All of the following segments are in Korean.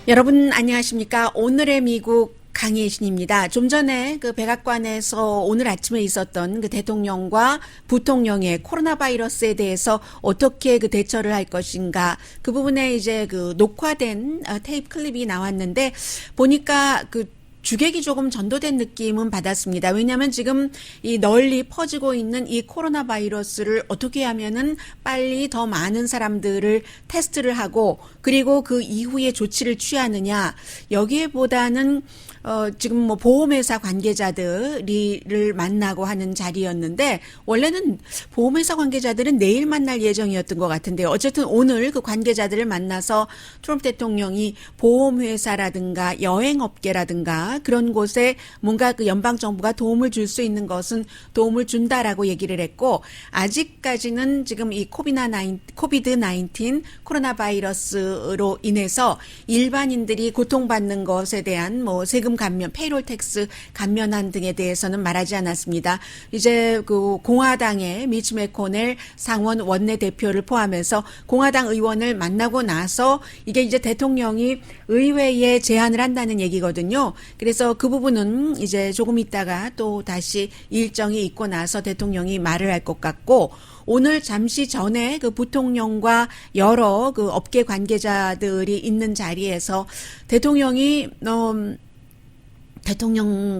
여러분 안녕하십니까? 오늘의 미국 강희애 신입니다. 좀 전에 그 백악관에서 오늘 아침에 있었던 그 대통령과 부통령의 코로나 바이러스에 대해서 어떻게 그 대처를 할 것인가 그 부분에 이제 그 녹화된 테이프 클립이 나왔는데 보니까 그 주객이 조금 전도된 느낌은 받았습니다. 왜냐하면 지금 이 널리 퍼지고 있는 이 코로나 바이러스를 어떻게 하면은 빨리 더 많은 사람들을 테스트를 하고 그리고 그 이후에 조치를 취하느냐 여기에보다는 지금 뭐 보험회사 관계자들을 만나고 하는 자리였는데 원래는 보험회사 관계자들은 내일 만날 예정이었던 것 같은데요. 어쨌든 오늘 그 관계자들을 만나서 트럼프 대통령이 보험회사라든가 여행업계라든가 그런 곳에 뭔가 그 연방정부가 도움을 줄 수 있는 것은 도움을 준다라고 얘기를 했고 아직까지는 지금 이 코비드-19 코로나 바이러스로 인해서 일반인들이 고통받는 것에 대한 뭐 세금 감면, 페이롤 텍스 감면안 등에 대해서는 말하지 않았습니다. 이제 그 공화당의 미치 매코넬 상원 원내대표를 포함해서 공화당 의원을 만나고 나서 이게 이제 대통령이 의회에 제안을 한다는 얘기거든요. 그래서 그 부분은 이제 조금 있다가 또 다시 일정이 있고 나서 대통령이 말을 할 것 같고 오늘 잠시 전에 그 부통령과 여러 그 업계 관계자들이 있는 자리에서 대통령이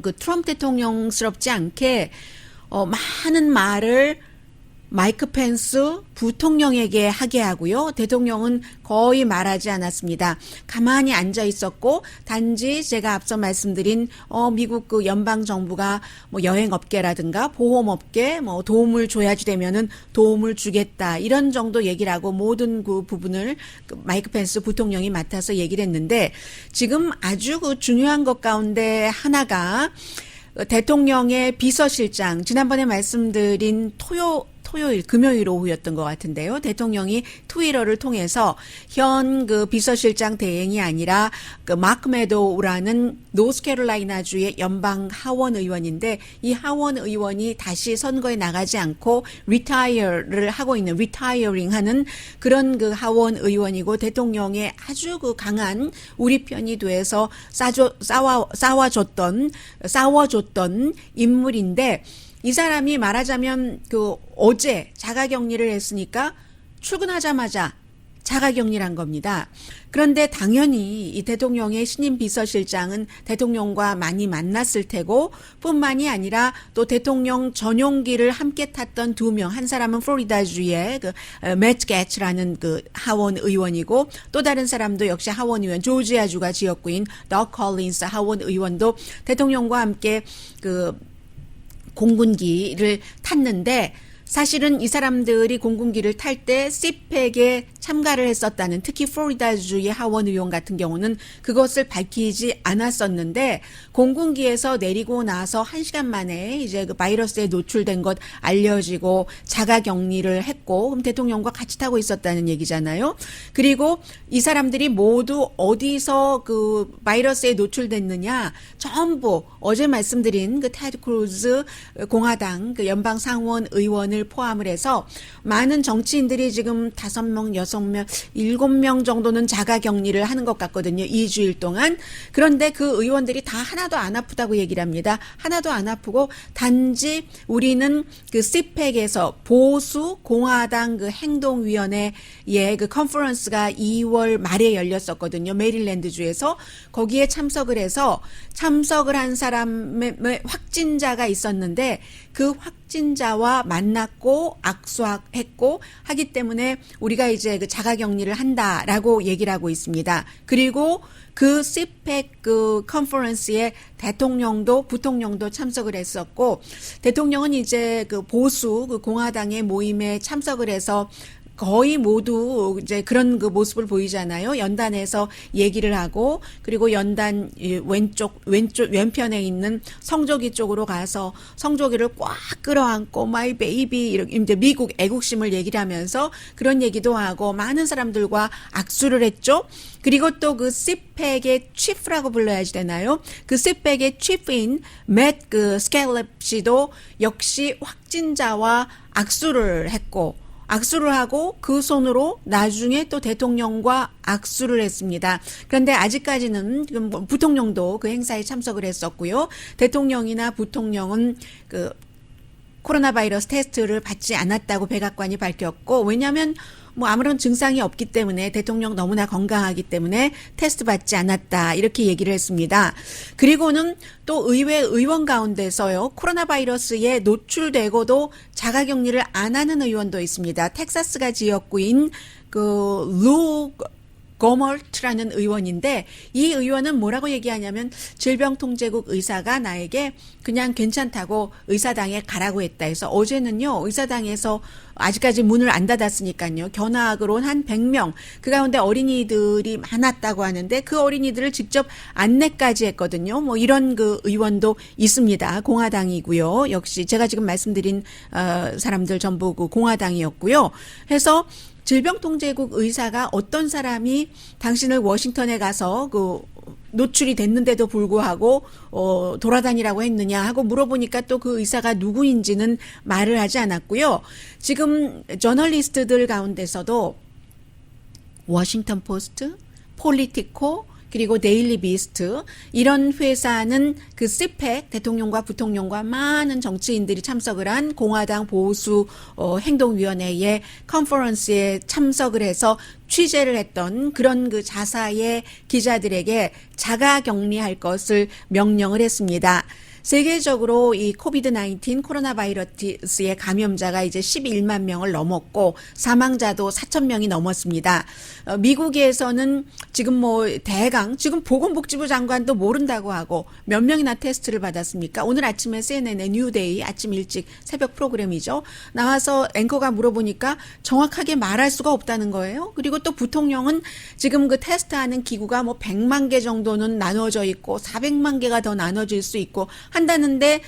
그 트럼프 대통령스럽지 않게 많은 말을 마이크 펜스 부통령에게 하게 하고요. 대통령은 거의 말하지 않았습니다. 가만히 앉아 있었고 단지 제가 앞서 말씀드린 미국 그 연방 정부가 뭐 여행업계라든가 보험업계 뭐 도움을 줘야지 되면은 도움을 주겠다 이런 정도 얘기를 하고 모든 그 부분을 마이크 펜스 부통령이 맡아서 얘기를 했는데 지금 아주 그 중요한 것 가운데 하나가 대통령의 비서실장 지난번에 말씀드린 금요일 오후였던 것 같은데요. 대통령이 트위터를 통해서 현 그 비서실장 대행이 아니라 그 마크 메도우라는 노스캐롤라이나주의 연방 하원 의원인데 이 하원 의원이 다시 선거에 나가지 않고 리타이어를 하고 있는 리타이어링 하는 그런 그 하원 의원이고 대통령의 아주 그 강한 우리 편이 돼서 싸워줬던 인물인데 이 사람이 말하자면 그 어제 자가격리를 했으니까 출근하자마자 자가격리를 한 겁니다. 그런데 당연히 이 대통령의 신임 비서실장은 대통령과 많이 만났을 테고 뿐만이 아니라 또 대통령 전용기를 함께 탔던 두 명, 한 사람은 플로리다주의 그 매트 게츠라는 그 하원 의원이고 또 다른 사람도 역시 하원 의원, 조지아주가 지역구인 더 컬린스 하원 의원도 대통령과 함께 그 공군기를 탔는데 사실은 이 사람들이 공군기를 탈 때 CPAC에 참가를 했었다는 특히 플로리다주의 하원 의원 같은 경우는 그것을 밝히지 않았었는데 공군기에서 내리고 나서 1시간 만에 이제 그 바이러스에 노출된 것 알려지고 자가격리를 했고 그럼 대통령과 같이 타고 있었다는 얘기잖아요. 그리고 이 사람들이 모두 어디서 그 바이러스에 노출됐느냐 전부 어제 말씀드린 그 테드 크루즈 공화당 그 연방 상원 의원을 포함을 해서 많은 정치인들이 지금 5명, 6명, 7명 정도는 자가격리를 하는 것 같거든요. 2주일 동안. 그런데 그 의원들이 다 하나도 안 아프다고 얘기를 합니다. 하나도 안 아프고 단지 우리는 그 CPAC에서 보수 공화당 그 행동위원회의 그 컨퍼런스가 2월 말에 열렸었거든요. 메릴랜드주에서 거기에 참석을 해서 참석을 한 사람의 확진자가 있었는데 그 확진자와 만났고 악수했고 하기 때문에 우리가 이제 그 자가격리를 한다라고 얘기를 하고 있습니다. 그리고 그 CPAC 그 컨퍼런스에 대통령도 부통령도 참석을 했었고 대통령은 이제 그 보수 그 공화당의 모임에 참석을 해서 거의 모두 이제 그런 그 모습을 보이잖아요. 연단에서 얘기를 하고 그리고 연단 왼쪽 왼편에 있는 성조기 쪽으로 가서 성조기를 꽉 끌어안고 마이 베이비 이렇게 이제 미국 애국심을 얘기를 하면서 그런 얘기도 하고 많은 사람들과 악수를 했죠. 그리고 또 그 CPAC의 치프라고 불러야지 되나요? 그 CPAC의 치프인 맷 그 스켈럽 씨도 역시 확진자와 악수를 했고 악수를 하고 그 손으로 나중에 또 대통령과 악수를 했습니다. 그런데 아직까지는 부통령도 그 행사에 참석을 했었고요. 대통령이나 부통령은 그 코로나 바이러스 테스트를 받지 않았다고 백악관이 밝혔고, 왜냐하면 뭐 아무런 증상이 없기 때문에 대통령 너무나 건강하기 때문에 테스트 받지 않았다 이렇게 얘기를 했습니다. 그리고는 또 의회 의원 가운데서요, 코로나 바이러스에 노출되고도 자가격리를 안 하는 의원도 있습니다. 텍사스가 지역구인 루 거멀트라는 의원인데, 이 의원은 뭐라고 얘기하냐면 질병통제국 의사가 나에게 그냥 괜찮다고 의사당에 가라고 했다 해서, 어제는요 의사당에서 아직까지 문을 안 닫았으니까요 견학으로 한 100명, 그 가운데 어린이들이 많았다고 하는데 그 어린이들을 직접 안내까지 했거든요. 뭐 이런 그 의원도 있습니다. 공화당이고요. 역시 제가 지금 말씀드린 사람들 전부 그 공화당이었고요. 해서 질병통제국 의사가 어떤 사람이 당신을 워싱턴에 가서 그 노출이 됐는데도 불구하고 돌아다니라고 했느냐 하고 물어보니까 또 그 의사가 누구인지는 말을 하지 않았고요. 지금 저널리스트들 가운데서도 워싱턴 포스트, 폴리티코, 그리고 데일리 비스트, 이런 회사는 그 시팩, 대통령과 부통령과 많은 정치인들이 참석을 한 공화당 보수 행동위원회의 컨퍼런스에 참석을 해서 취재를 했던 그런 그 자사의 기자들에게 자가 격리할 것을 명령을 했습니다. 세계적으로 이 코비드-19 코로나 바이러스의 감염자가 이제 11만 명을 넘었고 사망자도 4천 명이 넘었습니다. 미국에서는 지금 뭐 대강 지금 보건복지부 장관도 모른다고 하고 몇 명이나 테스트를 받았습니까? 오늘 아침에 CNN의 뉴데이 아침 일찍 새벽 프로그램이죠. 나와서 앵커가 물어보니까 정확하게 말할 수가 없다는 거예요. 그리고 또 부통령은 지금 그 테스트하는 기구가 뭐 100만 개 정도는 나눠져 있고 400만 개가 더 나눠질 수 있고 한다는데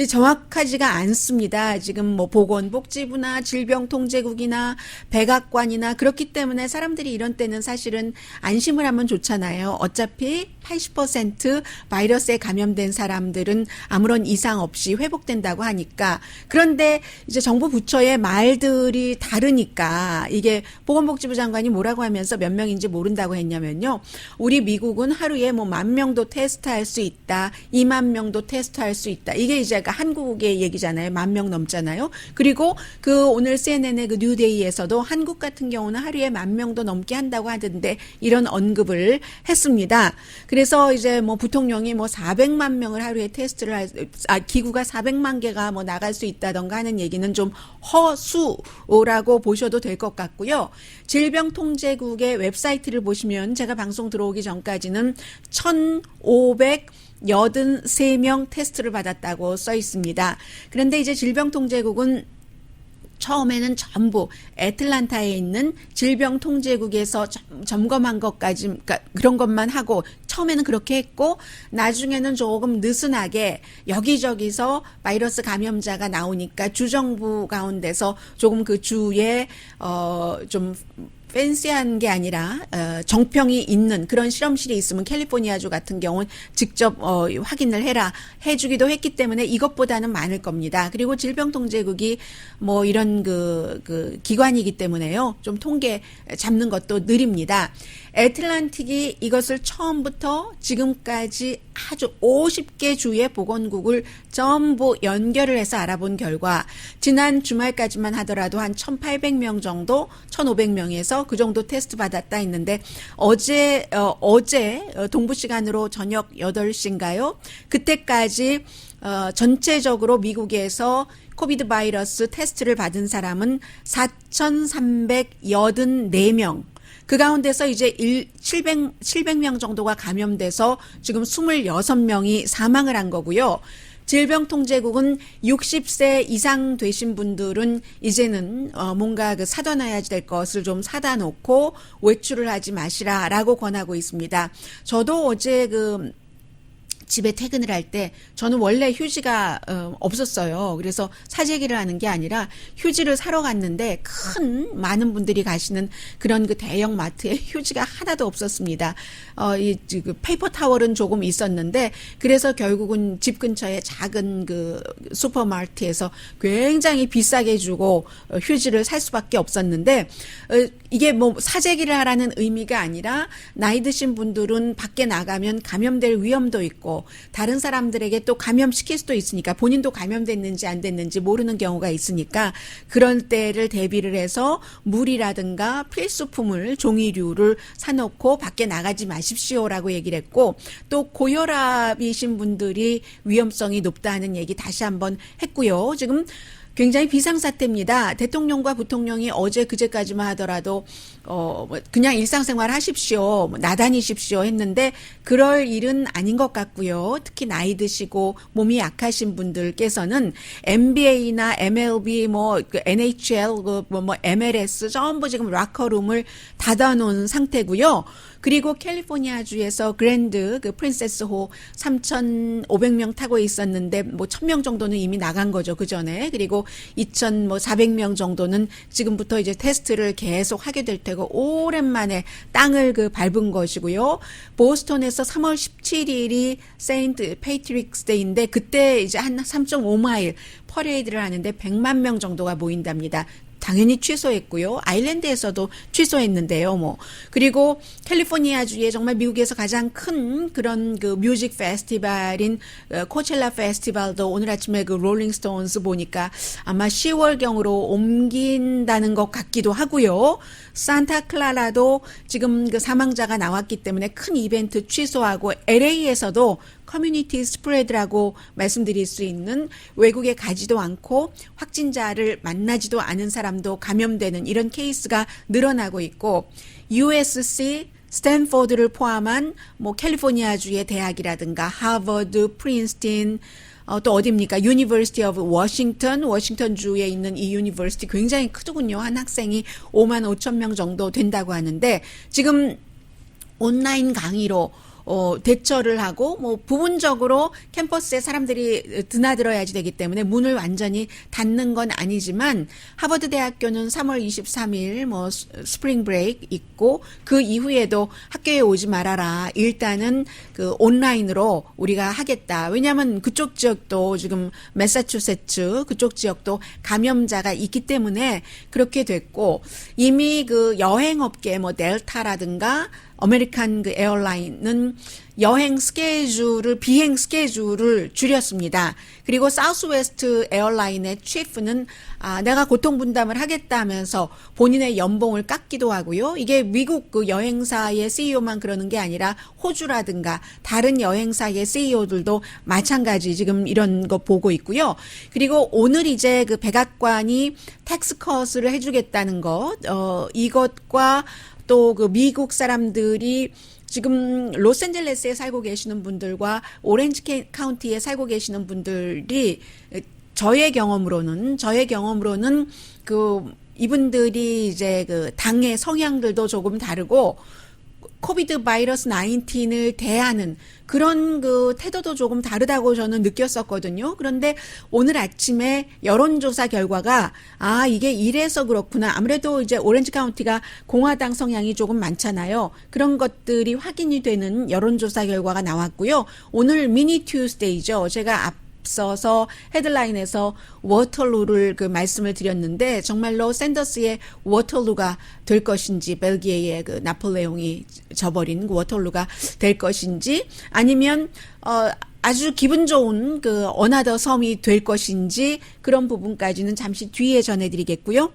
정확하지가 않습니다. 지금 뭐 보건복지부나 질병통제국이나 백악관이나, 그렇기 때문에 사람들이 이런 때는 사실은 안심을 하면 좋잖아요. 어차피 80% 바이러스에 감염된 사람들은 아무런 이상 없이 회복된다고 하니까. 그런데 이제 정부 부처의 말들이 다르니까 이게 보건복지부 장관이 뭐라고 하면서 몇 명인지 모른다고 했냐면요. 우리 미국은 하루에 뭐 10,000명도 테스트할 수 있다. 20,000명도 테스트할 수 있다. 이게 이제 한국의 얘기잖아요. 10,000명 넘잖아요. 그리고 그 오늘 CNN의 그 뉴데이에서도 한국 같은 경우는 하루에 10,000명도 넘게 한다고 하던데 이런 언급을 했습니다. 그래서 이제 뭐 부통령이 뭐 400만 명을 하루에 테스트를 기구가 400만 개가 뭐 나갈 수 있다던가 하는 얘기는 좀 허수라고 보셔도 될 것 같고요. 질병통제국의 웹사이트를 보시면 제가 방송 들어오기 전까지는 1,583명 테스트를 받았다고 써 있습니다. 그런데 이제 질병통제국은 처음에는 전부 애틀란타에 있는 질병통제국에서 점검한 것까지, 그러니까 그런 것만 하고 처음에는 그렇게 했고, 나중에는 조금 느슨하게 여기저기서 바이러스 감염자가 나오니까 주정부 가운데서 조금 그 주에 좀 팬시한 게 아니라 정평이 있는 그런 실험실이 있으면 캘리포니아주 같은 경우는 직접 확인을 해주기도 했기 때문에 이것보다는 많을 겁니다. 그리고 질병통제국이 뭐 이런 그 기관이기 때문에요. 좀 통계 잡는 것도 느립니다. 애틀란틱이 이것을 처음부터 지금까지 아주 50개 주의 보건국을 전부 연결을 해서 알아본 결과 지난 주말까지만 하더라도 한 1,800명 정도, 1,500명에서 그 정도 테스트 받았다 했는데 어제 동부 시간으로 저녁 8시인가요? 그때까지 전체적으로 미국에서 코비드 바이러스 테스트를 받은 사람은 4,384명. 그 가운데서 이제 700명 정도가 감염돼서 지금 26명이 사망을 한 거고요. 질병통제국은 60세 이상 되신 분들은 이제는 뭔가 그 사다 놔야 될 것을 좀 사다 놓고 외출을 하지 마시라라고 권하고 있습니다. 저도 어제 집에 퇴근을 할 때 저는 원래 휴지가 없었어요. 그래서 사재기를 하는 게 아니라 휴지를 사러 갔는데 많은 분들이 가시는 그런 그 대형 마트에 휴지가 하나도 없었습니다. 그 페이퍼 타월은 조금 있었는데 그래서 결국은 집 근처에 작은 그 슈퍼마트에서 굉장히 비싸게 주고 휴지를 살 수밖에 없었는데 이게 뭐 사재기를 하라는 의미가 아니라 나이 드신 분들은 밖에 나가면 감염될 위험도 있고 다른 사람들에게 또 감염시킬 수도 있으니까 본인도 감염됐는지 안 됐는지 모르는 경우가 있으니까 그런 때를 대비를 해서 물이라든가 필수품을 종이류를 사놓고 밖에 나가지 마십시오라고 얘기를 했고 또 고혈압이신 분들이 위험성이 높다는 얘기 다시 한번 했고요. 지금 굉장히 비상사태입니다. 대통령과 부통령이 어제 그제까지만 하더라도 그냥 일상생활 하십시오, 나다니십시오 했는데 그럴 일은 아닌 것 같고요. 특히 나이 드시고 몸이 약하신 분들께서는 NBA나 MLB, NHL, MLS 전부 지금 락커룸을 닫아놓은 상태고요. 그리고 캘리포니아주에서 그랜드 그 프린세스호 3,500명 타고 있었는데 1,000명 정도는 이미 나간 거죠. 그 전에. 그리고 2,400명 정도는 지금부터 이제 테스트를 계속 하게 될 테고 오랜만에 땅을 밟은 것이고요. 보스턴에서 3월 17일이 세인트 페이트릭스 데이인데 그때 이제 한 3.5마일 퍼레이드를 하는데 100만 명 정도가 모인답니다. 당연히 취소했고요. 아일랜드에서도 취소했는데요. 그리고 캘리포니아주에 정말 미국에서 가장 큰 그런 그 뮤직 페스티벌인 코첼라 페스티벌도 오늘 아침에 그 롤링스톤스 보니까 아마 10월경으로 옮긴다는 것 같기도 하고요. 산타클라라도 지금 그 사망자가 나왔기 때문에 큰 이벤트 취소하고 LA에서도 커뮤니티 스프레드라고 말씀드릴 수 있는 외국에 가지도 않고 확진자를 만나지도 않은 사람도 감염되는 이런 케이스가 늘어나고 있고 USC 스탠포드를 포함한 캘리포니아주의 대학이라든가 하버드, 프린스턴 또 어디입니까? 유니버시티 오브 워싱턴주에 있는 이 유니버시티 굉장히 크더군요. 한 학생이 5만 5천 명 정도 된다고 하는데 지금 온라인 강의로 대처를 하고 부분적으로 캠퍼스에 사람들이 드나들어야지 되기 때문에 문을 완전히 닫는 건 아니지만 하버드 대학교는 3월 23일 스프링 브레이크 있고 그 이후에도 학교에 오지 말아라. 일단은 그 온라인으로 우리가 하겠다. 왜냐하면 그쪽 지역도 지금 매사추세츠 그쪽 지역도 감염자가 있기 때문에 그렇게 됐고 이미 그 여행업계 델타라든가 아메리칸 그 에어라인은 비행 스케줄을 줄였습니다. 그리고 사우스웨스트 에어라인의 치프는 내가 고통 분담을 하겠다 하면서 본인의 연봉을 깎기도 하고요. 이게 미국 그 여행사의 CEO만 그러는 게 아니라 호주라든가 다른 여행사의 CEO들도 마찬가지 지금 이런 거 보고 있고요. 그리고 오늘 이제 그 백악관이 텍스 컷을 해주겠다는 것, 이것과 또 그 미국 사람들이 지금 로스앤젤레스에 살고 계시는 분들과 오렌지 카운티에 살고 계시는 분들이 저의 경험으로는 그 이분들이 이제 그 당의 성향들도 조금 다르고 코비드 바이러스 19을 대하는 그런 그 태도도 조금 다르다고 저는 느꼈었거든요. 그런데 오늘 아침에 여론조사 결과가 이게 이래서 그렇구나. 아무래도 이제 오렌지 카운티가 공화당 성향이 조금 많잖아요. 그런 것들이 확인이 되는 여론조사 결과가 나왔고요. 오늘 미니 튜스데이죠. 제가 앞서서 헤드라인에서 워털루를 그 말씀을 드렸는데 정말로 샌더스의 워털루가 될 것인지 벨기에의 그 나폴레옹이 져버린 워털루가 될 것인지 아니면 아주 기분 좋은 그 어나더 섬이 될 것인지 그런 부분까지는 잠시 뒤에 전해드리겠고요.